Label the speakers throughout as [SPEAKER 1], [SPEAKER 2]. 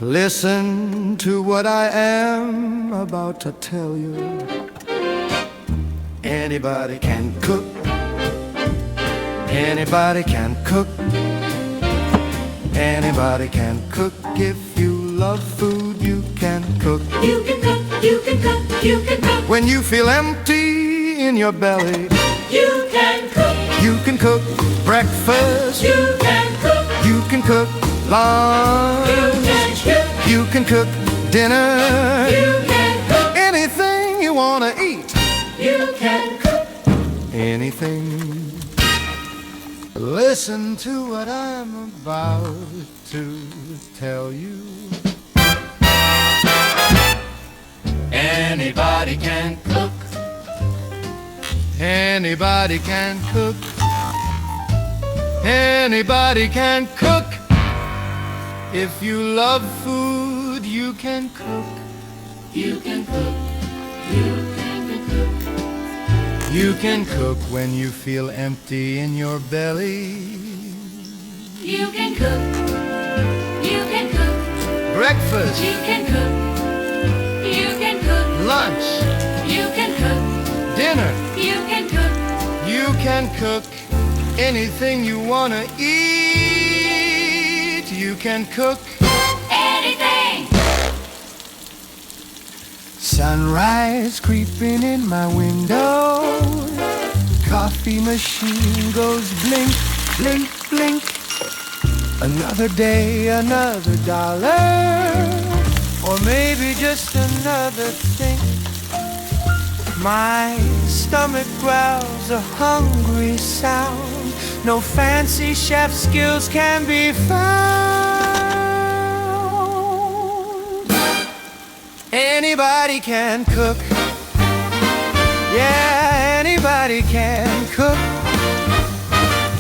[SPEAKER 1] Listen to what I am about to tell you. Anybody can cook. Anybody can cook. Anybody can cook. If you love food, you can cook.
[SPEAKER 2] You can cook, you can cook, you can cook.
[SPEAKER 1] When you feel empty in your belly,
[SPEAKER 2] You can cook.
[SPEAKER 1] you can cook breakfast.
[SPEAKER 2] You can cook.
[SPEAKER 1] You can cook lunch. You can cook dinner.
[SPEAKER 2] You can cook.
[SPEAKER 1] Anything you want to eat.
[SPEAKER 2] You can cook.
[SPEAKER 1] Anything. Listen to what I'm about to tell you.
[SPEAKER 2] Anybody can cook.
[SPEAKER 1] Anybody can cook. Anybody can cook. If you love food, you can cook.
[SPEAKER 2] You can cook. You can cook.
[SPEAKER 1] You can cook when you feel empty in your belly.
[SPEAKER 2] You can cook. You can cook.
[SPEAKER 1] Breakfast,
[SPEAKER 2] You can cook. You can cook.
[SPEAKER 1] lunch,
[SPEAKER 2] You can cook.
[SPEAKER 1] dinner.
[SPEAKER 2] You can cook.
[SPEAKER 1] You can cook anything you want to eat. You can cook.
[SPEAKER 2] Anything.
[SPEAKER 1] Sunrise creeping in my window. Coffee machine goes blink, blink, blink. Another day, another dollar. Or maybe just another thing. My stomach growls a hungry sound. No fancy chef skills can be found. Anybody can cook. Yeah, anybody can cook.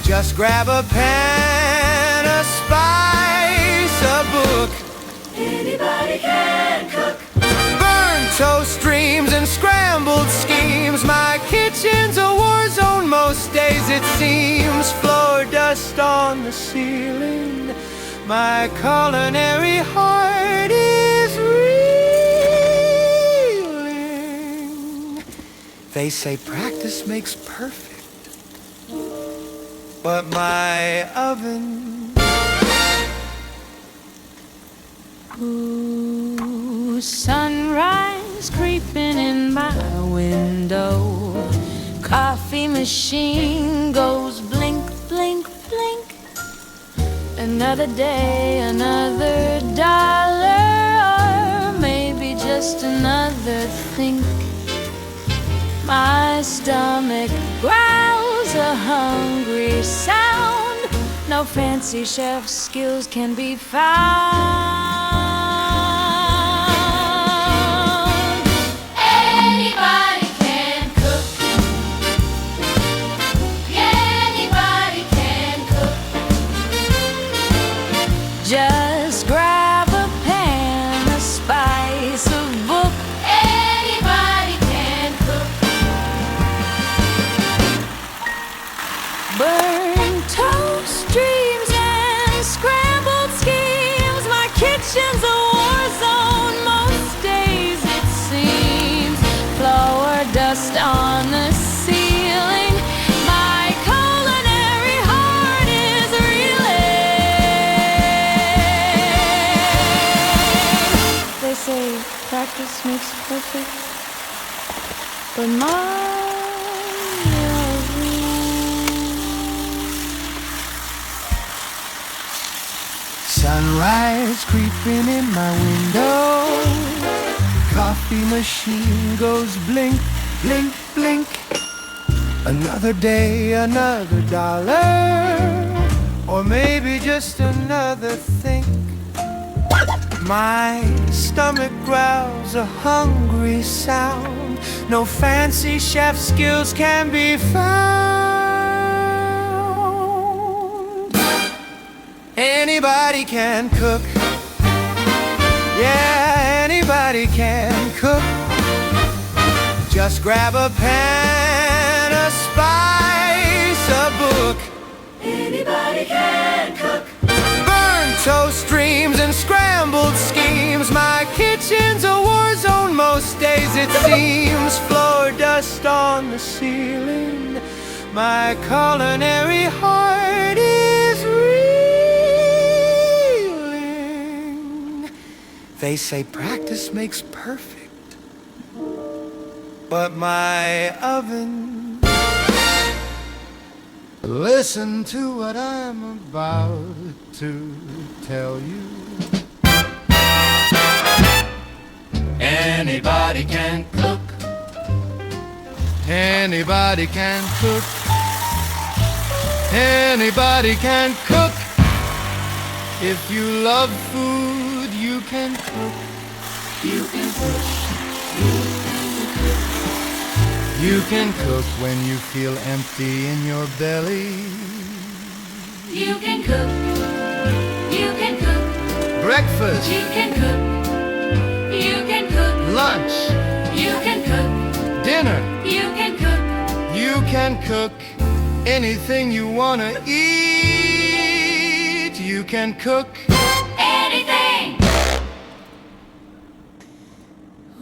[SPEAKER 1] Just grab a pan, a spice, a book.
[SPEAKER 2] Anybody can cook.
[SPEAKER 1] Burnt toast dreams and scrambled schemes. My kitchen's a war zone most days it seems. Floor dust on the ceiling. My culinary heart is reeling. They say practice makes perfect, but my oven.
[SPEAKER 3] Ooh, sunrise creeping in my window. Coffee machine goes blink, blink, blink. Another day, another dollar, or maybe just another think. My stomach growls a hungry sound. No fancy chef skills can be found.
[SPEAKER 2] Anybody can cook. Anybody can cook.
[SPEAKER 3] Just grab a pan, a spice, a book.
[SPEAKER 2] Anybody can cook.
[SPEAKER 3] Burnt toast, dreams, and scrambled schemes. My kitchen's a war zone most days it seems. Flour dust on the ceiling. My culinary heart is reeling. They say practice makes perfect, but my
[SPEAKER 1] Sunrise creeping in my window. Coffee machine goes blink, blink, blink. Another day, another dollar. Or maybe just another think. My stomach growls a hungry sound. No fancy chef skills can be found. Anybody can cook. Yeah, anybody can cook. Just grab a pan, a spice, a book.
[SPEAKER 2] Anybody can cook.
[SPEAKER 1] Burnt toast dreams and scrambled schemes. My kitchen's a war zone most days, it seems. Floor dust on the ceiling. My culinary heart is reeling. They say practice makes perfect, but my oven... Listen to what I'm about to tell you.
[SPEAKER 2] Anybody can cook.
[SPEAKER 1] Anybody can cook. Anybody can cook. If you love food, you can cook.
[SPEAKER 2] You can cook.
[SPEAKER 1] You can cook when you feel empty in your belly.
[SPEAKER 3] You can cook. You can cook.
[SPEAKER 1] Breakfast,
[SPEAKER 3] You can cook. You can cook.
[SPEAKER 1] lunch,
[SPEAKER 3] You can cook.
[SPEAKER 1] dinner.
[SPEAKER 3] You can cook.
[SPEAKER 1] You can cook anything you wanna eat. You can cook
[SPEAKER 3] Anything.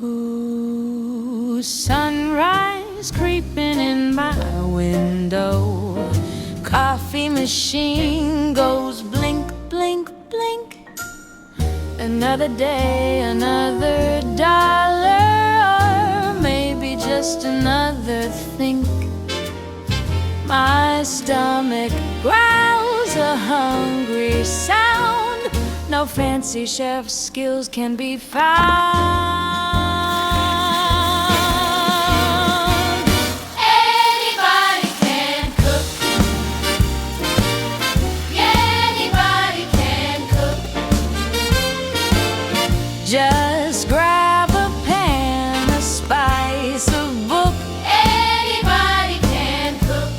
[SPEAKER 3] Ooh, sunrise creeping in my window. Coffee machine goes blink, blink, blink. Another day, another dollar, or maybe just another think. My stomach growls a hungry sound. No fancy chef skills can be found. Anybody can cook. Anybody can cook. Just grab a pan, a spice, a book. Anybody can cook.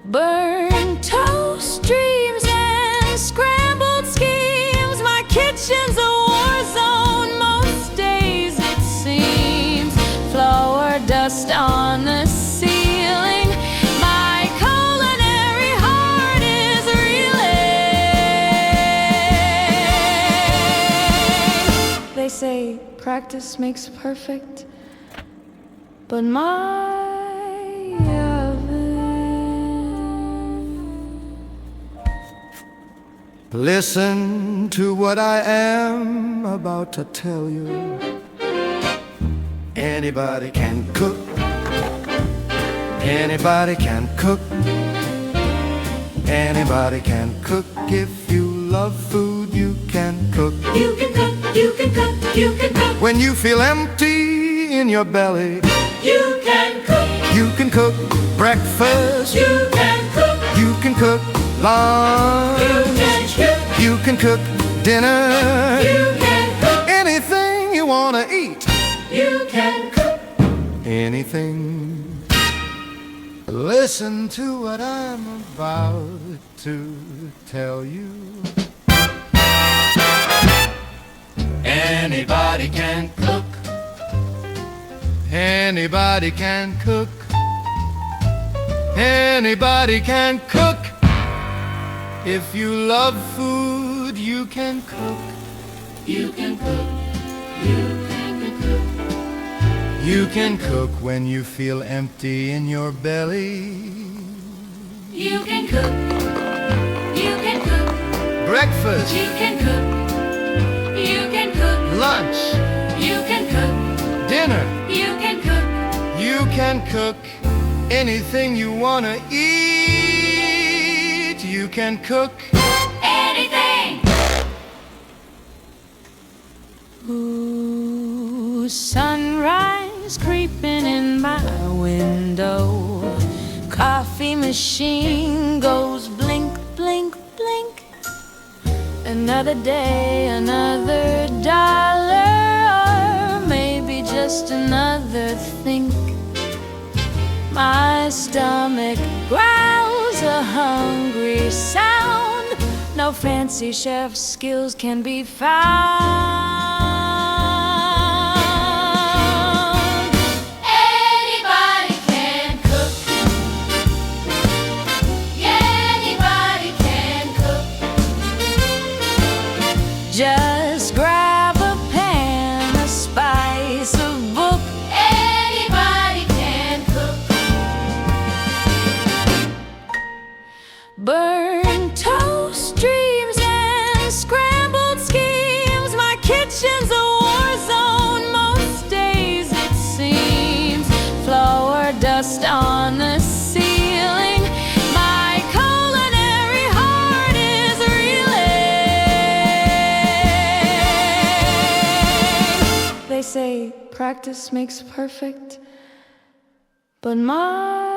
[SPEAKER 3] Burnt toast, dreams, and scrambled schemes. My kitchen's a war zone most days, it seems. Flour dust on the ceiling. My culinary heart is reeling. They say practice makes perfect, but my
[SPEAKER 1] Listen to what I am about to tell you. Anybody can cook. Anybody can cook. Anybody can cook. If you love food, you can cook.
[SPEAKER 3] You can cook, you can cook, you can cook.
[SPEAKER 1] When you feel empty in your belly,
[SPEAKER 3] You can cook,
[SPEAKER 1] you can cook breakfast.
[SPEAKER 3] you can cook,
[SPEAKER 1] You can cook lunch.
[SPEAKER 3] you can cook,
[SPEAKER 1] You can cook dinner.
[SPEAKER 3] you can cook,
[SPEAKER 1] Anything you wanna eat.
[SPEAKER 3] you can cook.
[SPEAKER 1] Anything. Listen to what I'm about to tell you.
[SPEAKER 2] Anybody can cook.
[SPEAKER 1] Anybody can cook. Anybody can cook. If you love food, you can cook.
[SPEAKER 2] You can cook. You can cook.
[SPEAKER 1] You can cook when you feel empty in your belly.
[SPEAKER 3] You can cook, you can cook,
[SPEAKER 1] Breakfast,
[SPEAKER 3] you can cook, you can cook,
[SPEAKER 1] lunch,
[SPEAKER 3] you can cook,
[SPEAKER 1] dinner.
[SPEAKER 3] you can cook.
[SPEAKER 1] You can cook anything you wanna eat. You can cook
[SPEAKER 3] Anything. Ooh, sunrise creeping in my window. Coffee machine goes blink, blink, blink. Another day, another dollar, or maybe just another think. My stomach growls a hungry sound. No fancy chef skills can be found. Anybody can cook. Anybody Just grab a pan, a spice, a book.
[SPEAKER 2] Anybody can cook.
[SPEAKER 3] Burn toast, dreams, and scrambled schemes. My kitchen's a war zone most days, it seems. Flour dust on the ceiling. My culinary heart is reeling. They say practice makes perfect, but my